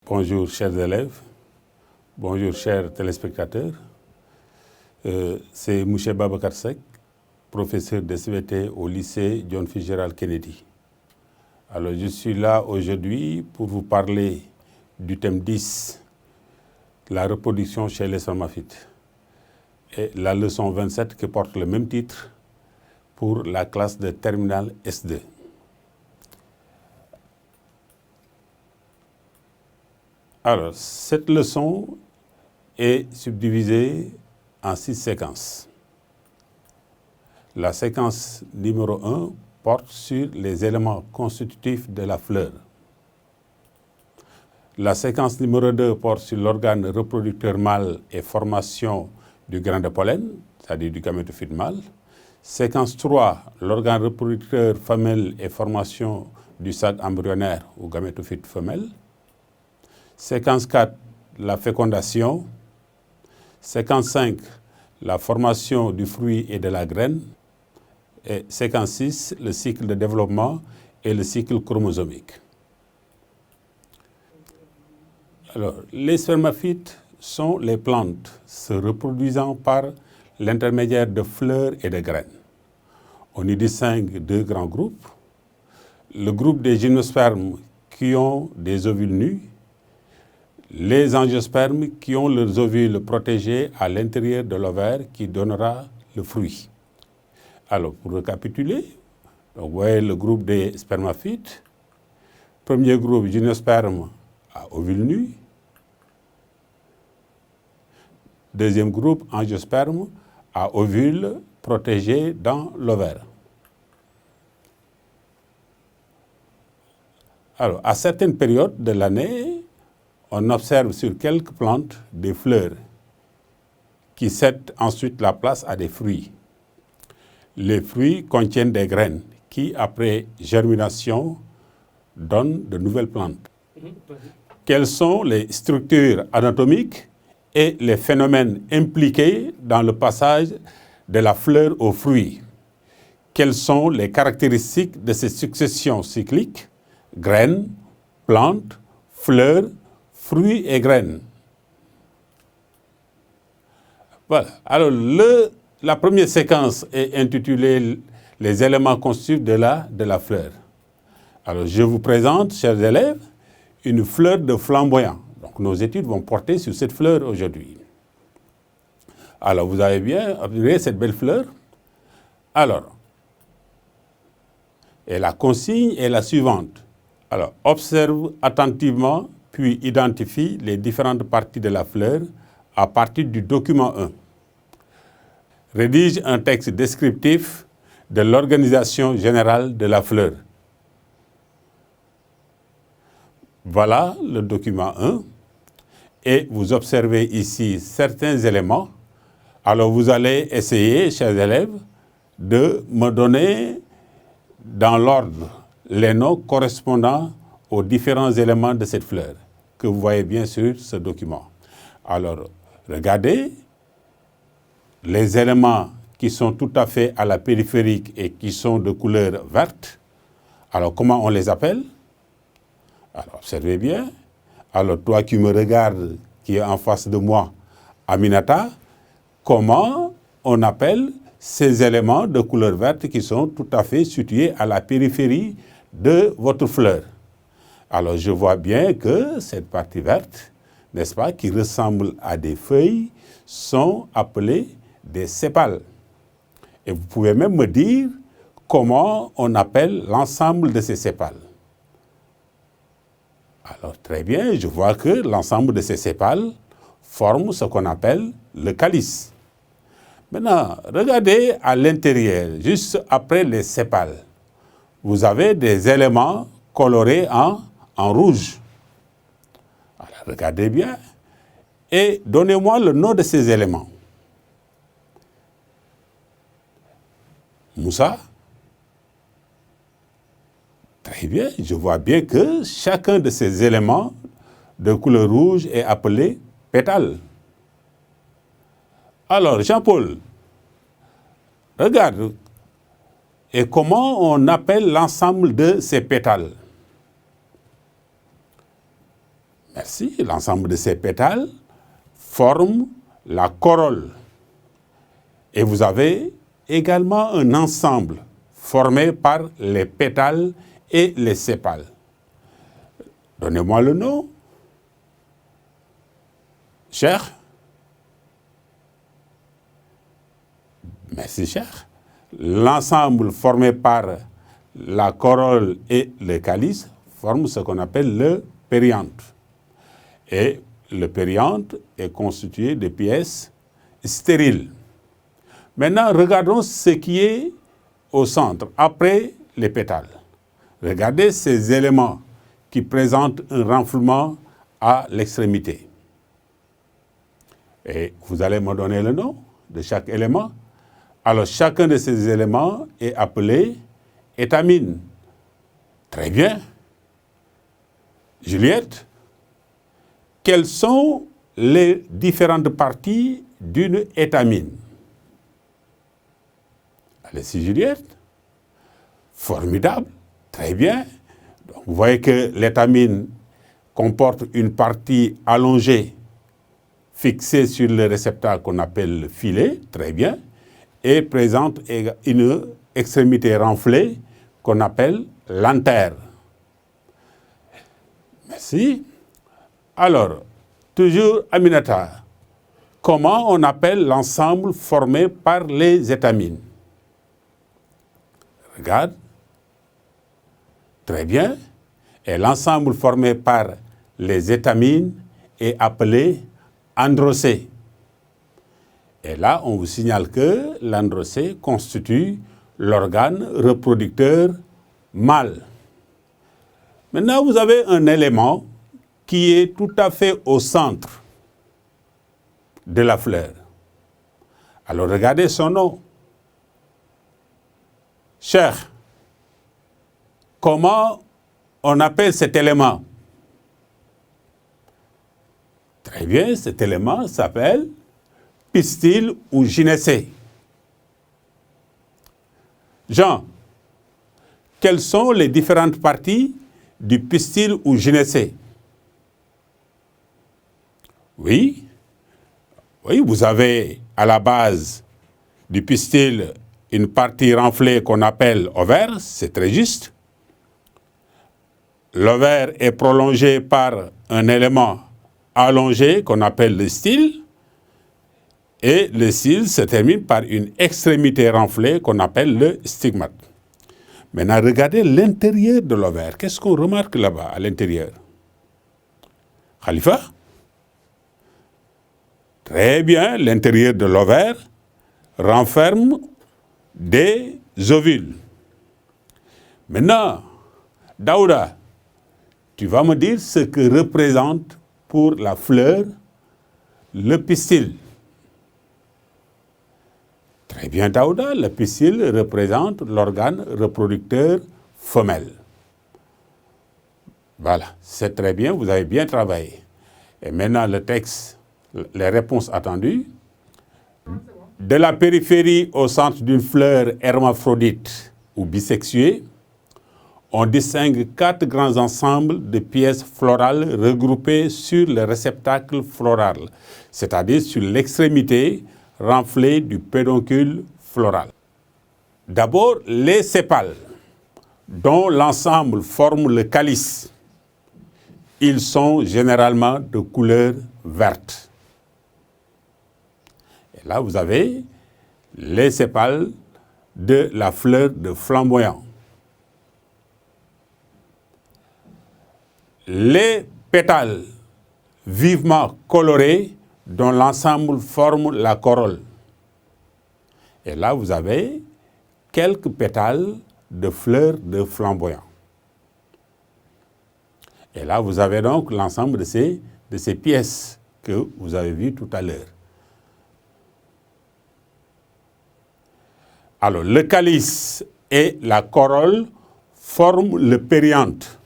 Bonjour chers élèves, bonjour chers téléspectateurs. C'est M. Babacar Seck, professeur de SVT au lycée John Fitzgerald Kennedy. Alors je suis là aujourd'hui pour vous parler du thème 10, la reproduction chez les spermaphites, et la leçon 27 qui porte le même titre pour la classe de terminale S2. Alors, cette leçon est subdivisée en 6 séquences. La séquence numéro 1 porte sur les éléments constitutifs de la fleur. La séquence numéro 2 porte sur l'organe reproducteur mâle et formation du grain de pollen, c'est-à-dire du gamétophyte mâle. Séquence 3, l'organe reproducteur femelle et formation du sac embryonnaire ou gamétophyte femelle. Séquence 4, la fécondation. Séquence 5, la formation du fruit et de la graine. Et séquence 6, le cycle de développement et le cycle chromosomique. Alors, les spermaphites sont les plantes se reproduisant par l'intermédiaire de fleurs et de graines. On y distingue deux grands groupes. Le groupe des gymnospermes qui ont des ovules nus, les angiospermes qui ont leurs ovules protégés à l'intérieur de l'ovaire qui donnera le fruit. Alors, pour récapituler, donc, vous voyez le groupe des spermaphites. Premier groupe, gymnosperme à ovules nus. Deuxième groupe, angiosperme à ovules protégés dans l'ovaire. Alors, à certaines périodes de l'année, on observe sur quelques plantes des fleurs qui cèdent ensuite la place à des fruits. Les fruits contiennent des graines qui, après germination, donnent de nouvelles plantes. Quelles sont les structures anatomiques et les phénomènes impliqués dans le passage de la fleur au fruit? Quelles sont les caractéristiques de ces successions cycliques, graines, plantes, fleurs, fruits et graines? Voilà. Alors, la première séquence est intitulée « Les éléments constitutifs de la fleur ». Alors, je vous présente, chers élèves, une fleur de flamboyant. Donc, nos études vont porter sur cette fleur aujourd'hui. Alors, vous avez bien observé cette belle fleur. Alors, et la consigne est la suivante. Alors, observe attentivement, puis identifie les différentes parties de la fleur à partir du document 1. Rédige un texte descriptif de l'organisation générale de la fleur. Voilà le document 1. Et vous observez ici certains éléments. Alors vous allez essayer, chers élèves, de me donner dans l'ordre les noms correspondant aux différents éléments de cette fleur que vous voyez bien sur ce document. Alors, regardez les éléments qui sont tout à fait à la périphérique et qui sont de couleur verte. Alors, comment on les appelle? Alors, observez bien. Alors, toi qui me regardes, qui est en face de moi, Aminata, comment on appelle ces éléments de couleur verte qui sont tout à fait situés à la périphérie de votre fleur? Alors, je vois bien que cette partie verte, n'est-ce pas, qui ressemble à des feuilles, sont appelées des sépales. Et vous pouvez même me dire comment on appelle l'ensemble de ces sépales. Alors, très bien, je vois que l'ensemble de ces sépales forme ce qu'on appelle le calice. Maintenant, regardez à l'intérieur, juste après les sépales, vous avez des éléments colorés en rouge. Alors, regardez bien et donnez-moi le nom de ces éléments. Moussa? Très bien, je vois bien que chacun de ces éléments de couleur rouge est appelé pétale. Alors, Jean-Paul, regarde, et comment on appelle l'ensemble de ces pétales? Merci. L'ensemble de ces pétales forme la corolle. Et vous avez également un ensemble formé par les pétales et les sépales. Donnez-moi le nom. Cher. Merci, cher. L'ensemble formé par la corolle et le calice forme ce qu'on appelle le périanthe. Et le périanthe est constitué de pièces stériles. Maintenant, regardons ce qui est au centre, après les pétales. Regardez ces éléments qui présentent un renflouement à l'extrémité. Et vous allez me donner le nom de chaque élément. Alors, chacun de ces éléments est appelé étamine. Très bien. Juliette, quelles sont les différentes parties d'une étamine? Allez-y, Juliette. Formidable. Très bien. Donc, vous voyez que l'étamine comporte une partie allongée fixée sur le réceptacle qu'on appelle le filet. Très bien. Et présente une extrémité renflée qu'on appelle l'antère. Merci. Alors, toujours Aminata, comment on appelle l'ensemble formé par les étamines? Regarde. Très bien. Et l'ensemble formé par les étamines est appelé androcée. Et là, on vous signale que l'androcée constitue l'organe reproducteur mâle. Maintenant, vous avez un élément qui est tout à fait au centre de la fleur. Alors, regardez son nom. Cher, comment on appelle cet élément? Très bien, cet élément s'appelle pistil ou gynécée. Jean, quelles sont les différentes parties du pistil ou gynécée? Oui, vous avez à la base du pistil une partie renflée qu'on appelle ovaire, c'est très juste. L'ovaire est prolongé par un élément allongé qu'on appelle le style. Et le style se termine par une extrémité renflée qu'on appelle le stigmate. Maintenant, regardez l'intérieur de l'ovaire. Qu'est-ce qu'on remarque là-bas, à l'intérieur? Khalifa? Très bien, l'intérieur de l'ovaire renferme des ovules. Maintenant, Daouda, tu vas me dire ce que représente pour la fleur le pistil. Très bien, Daouda, le pistil représente l'organe reproducteur femelle. Voilà, c'est très bien, vous avez bien travaillé. Et maintenant, le texte, les réponses attendues. De la périphérie au centre d'une fleur hermaphrodite ou bisexuée, on distingue 4 grands ensembles de pièces florales regroupées sur le réceptacle floral, c'est-à-dire sur l'extrémité renflée du pédoncule floral. D'abord, les sépales, dont l'ensemble forme le calice. Ils sont généralement de couleur verte. Et là, vous avez les sépales de la fleur de flamboyant. Les pétales vivement colorés dont l'ensemble forme la corolle. Et là, vous avez quelques pétales de fleurs de flamboyant. Et là, vous avez donc l'ensemble de ces pièces que vous avez vues tout à l'heure. Alors, le calice et la corolle forment le périanthe.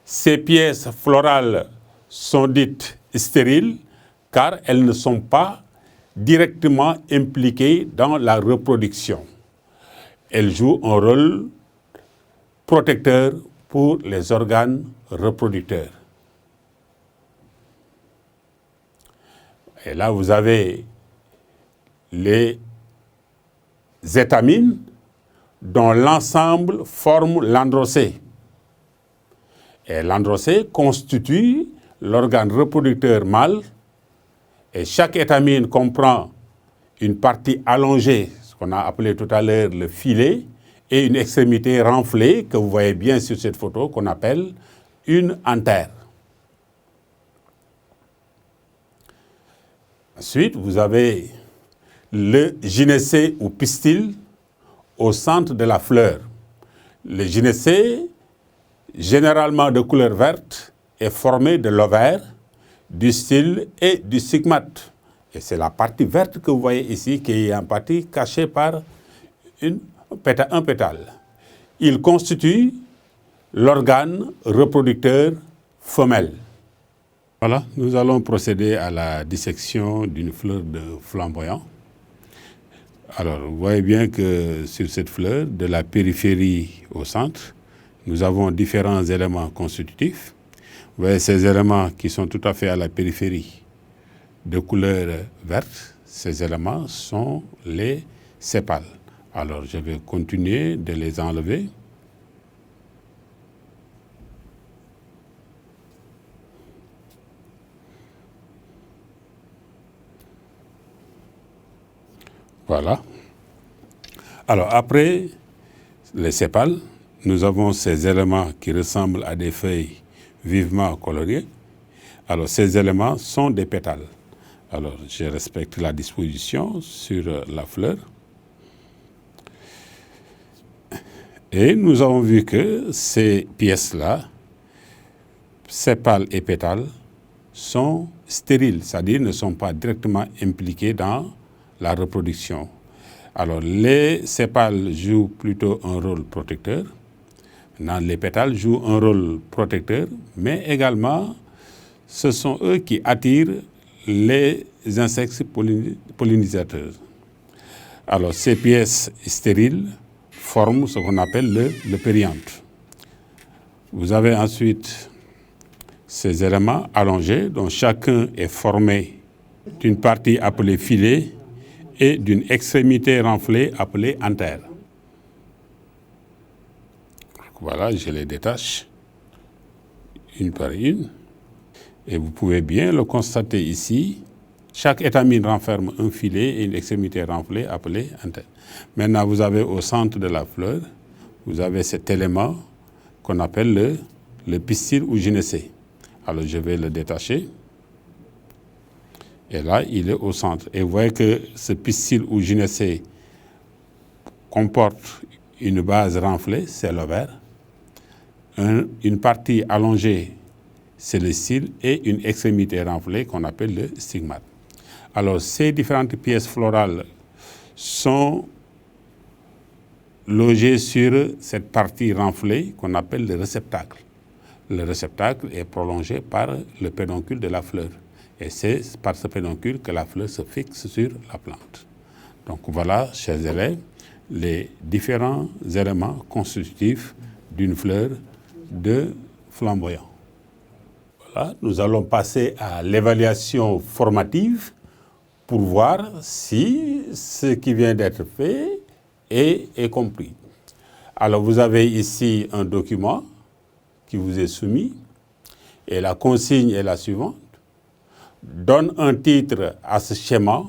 Ces pièces florales sont dites stériles car elles ne sont pas directement impliquées dans la reproduction. Elles jouent un rôle protecteur pour les organes reproducteurs. Et là, vous avez les étamines dont l'ensemble forme l'androcée. Et l'androcée constitue l'organe reproducteur mâle et chaque étamine comprend une partie allongée, ce qu'on a appelé tout à l'heure le filet, et une extrémité renflée que vous voyez bien sur cette photo qu'on appelle une antère. Ensuite, vous avez le gynécée ou pistil au centre de la fleur. Le gynécée, généralement de couleur verte, est formé de l'ovaire, du style et du stigmate. Et c'est la partie verte que vous voyez ici qui est en partie cachée par un pétale. Il constitue l'organe reproducteur femelle. Voilà, nous allons procéder à la dissection d'une fleur de flamboyant. Alors, vous voyez bien que sur cette fleur, de la périphérie au centre, nous avons différents éléments constitutifs. Vous voyez ces éléments qui sont tout à fait à la périphérie de couleur verte. Ces éléments sont les sépales. Alors, je vais continuer de les enlever. Voilà. Alors, après les sépales, nous avons ces éléments qui ressemblent à des feuilles vivement colorées. Alors, ces éléments sont des pétales. Alors, je respecte la disposition sur la fleur. Et nous avons vu que ces pièces-là, sépales et pétales, sont stériles, c'est-à-dire ne sont pas directement impliquées dans la reproduction. Alors, les sépales jouent plutôt un rôle protecteur. Maintenant, les pétales jouent un rôle protecteur, mais également, ce sont eux qui attirent les insectes pollinisateurs. Alors, ces pièces stériles forment ce qu'on appelle le périanthe. Vous avez ensuite ces éléments allongés, dont chacun est formé d'une partie appelée filet et d'une extrémité renflée appelée antère. Voilà, je les détache une par une. Et vous pouvez bien le constater ici. Chaque étamine renferme un filet et une extrémité renflée appelée antère. Maintenant, vous avez au centre de la fleur, vous avez cet élément qu'on appelle le pistil ou gynécée. Alors, je vais le détacher. Et là, il est au centre. Et vous voyez que ce pistil ou gynécée comporte une base renflée, c'est l'ovaire. Une partie allongée, c'est le style, et une extrémité renflée qu'on appelle le stigmate. Alors, ces différentes pièces florales sont logées sur cette partie renflée qu'on appelle le réceptacle. Le réceptacle est prolongé par le pédoncule de la fleur. Et c'est par ce pédoncule que la fleur se fixe sur la plante. Donc voilà, chers élèves, les différents éléments constitutifs d'une fleur de flamboyant. Voilà, nous allons passer à l'évaluation formative pour voir si ce qui vient d'être fait est compris. Alors vous avez ici un document qui vous est soumis et la consigne est la suivante. Donne un titre à ce schéma,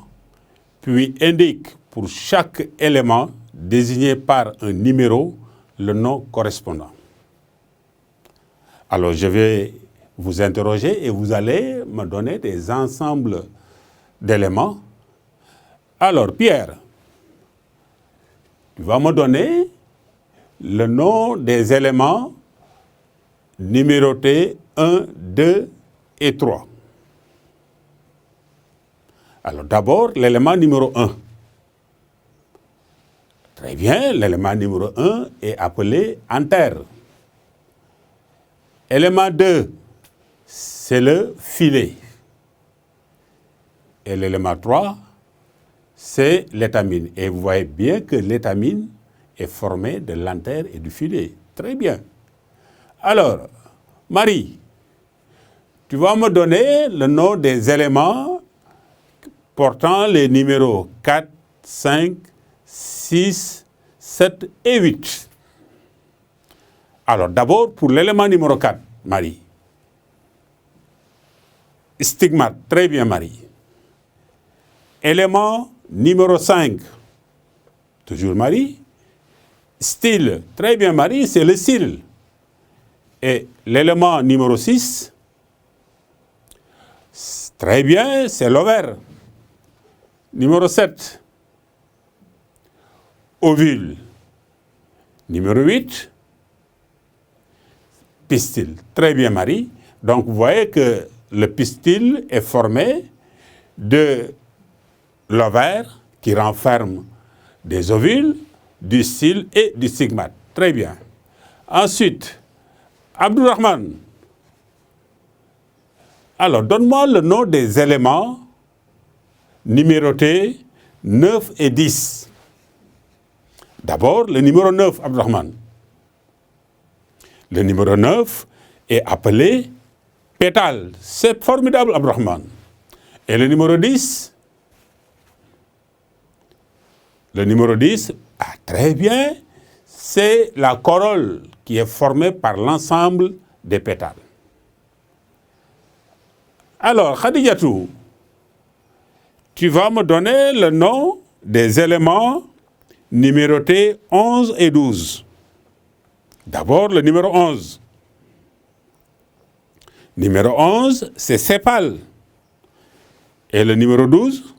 puis indique pour chaque élément désigné par un numéro le nom correspondant. Alors je vais vous interroger et vous allez me donner des ensembles d'éléments. Alors Pierre, tu vas me donner le nom des éléments numérotés 1, 2 et 3. Alors d'abord, l'élément numéro 1. Très bien, l'élément numéro 1 est appelé antère. Élément 2, c'est le filet. Et l'élément 3, c'est l'étamine. Et vous voyez bien que l'étamine est formée de l'antère et du filet. Très bien. Alors, Marie, tu vas me donner le nom des éléments portant les numéros 4, 5, 6, 7 et 8. Alors d'abord, pour l'élément numéro 4, Marie. Stigmate, très bien Marie. Élément numéro 5, toujours Marie. Style, très bien Marie, c'est le style. Et l'élément numéro 6, très bien, c'est l'ovaire. Numéro 7, ovule. Numéro 8, pistil. Très bien Marie. Donc vous voyez que le pistil est formé de l'ovaire qui renferme des ovules, du style et du stigmate. Très bien. Ensuite, Abdourahmane. Alors, donne-moi le nom des éléments numérotés 9 et 10. D'abord, le numéro 9, Abdourahmane. Le numéro 9 est appelé pétale. C'est formidable, Abdourahmane. Et le numéro 10? Le numéro 10, très bien, c'est la corolle qui est formée par l'ensemble des pétales. Alors, Khadijatou, tu vas me donner le nom des éléments numérotés 11 et 12. D'abord, le numéro 11. Numéro 11, c'est sépale. Et le numéro 12,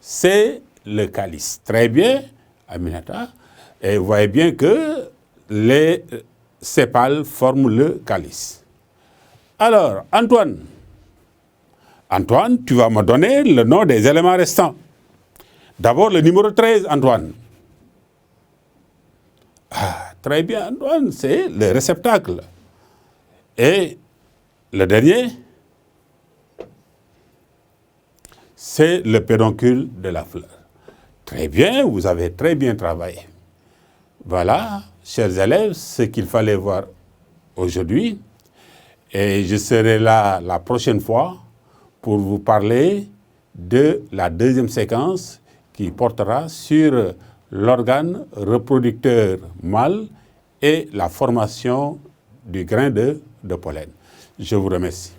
c'est le calice. Très bien, Aminata. Et vous voyez bien que les sépales forment le calice. Alors, Antoine. Antoine, tu vas me donner le nom des éléments restants. D'abord, le numéro 13, Antoine. Très bien, Antoine, c'est le réceptacle. Et le dernier, c'est le pédoncule de la fleur. Très bien, vous avez très bien travaillé. Voilà, chers élèves, ce qu'il fallait voir aujourd'hui. Et je serai là la prochaine fois pour vous parler de la deuxième séquence qui portera sur l'organe reproducteur mâle et la formation du grain de pollen. Je vous remercie.